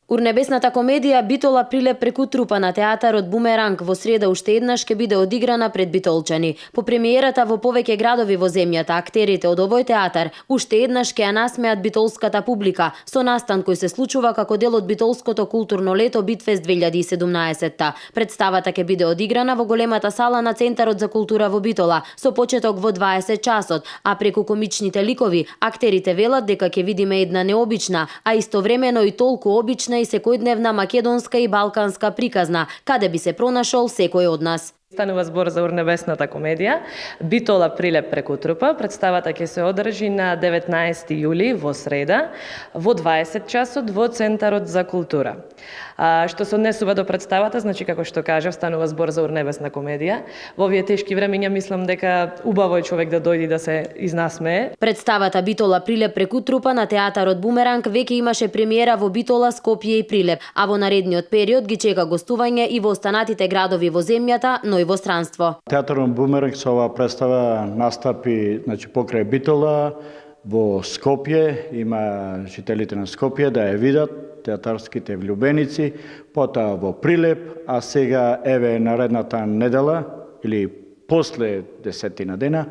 Урнебесната комедија Битола прилеп преку трупа на театарот Бумеранг во среда уште еднаш ќе биде одиграна пред битолчани. По премиерата во повеќе градови во земјата, актерите од овој театар уште еднаш ќе ја насмеат битолската публика со настан кој се случува како дел од битолското културно лето Битфест 2017. Представата ќе биде одиграна во големата сала на Центарот за култура во Битола со почеток во 20 часот, а преку комичните ликови актерите велат дека ќе видиме една необична, а истовремено и толку обична и секојдневна македонска и балканска приказна, каде би се пронашол секој од нас. Станува збор за урнебесната комедија Битола прилеп преку трупа. Представата ќе се одржи на 19 јули во среда во 20 часот во Центарот за култура. Што се однесува до представата, значи како што кажав, станува збор за урнебесна комедија. Во овие тешки времиња мислам дека убаво е човек да дојде да се изнасмее. Представата Битола прилеп преку трупа на театарот Бумеранг веќе имаше премиера во Битола, Скопје и Прилеп, а во наредниот период ги чека гостување и во останатите градови во земјата, но и во странство. Театарот Бумеранг со оваа представа настапи покрај Битола во Скопје, има жителите на Скопје да ја видат, театарските влюбеници, потоа во Прилеп, а сега еве наредната недела или после 10 дена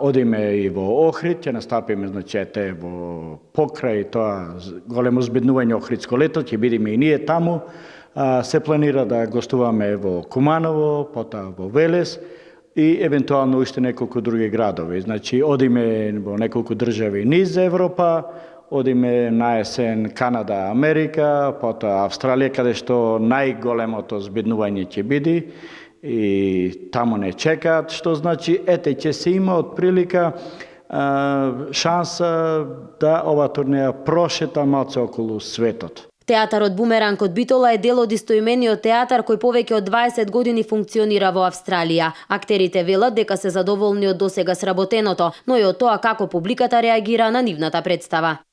одиме и во Охрид, ќе настапиме во покрај тоа големо збеднување Охридско лето, ќе бидеме и ние таму. Се планира да гостуваме во Куманово, потоа во Велес и евентуално уште неколку други градови. Значи, одиме во неколку држави низ Европа, одиме на есен Канада, Америка, потоа Австралија, каде што најголемото збеднување ќе биде и таму не чекаат, што значи, ќе се има од прилика шанса да ова турнеја прошета малце околу светот. Театарот Бумеранг од Битола е дел од истоимениот театар кој повеќе од 20 години функционира во Австралија. Актерите велат дека се задоволни од досега сработеното, но и од тоа како публиката реагира на нивната представа.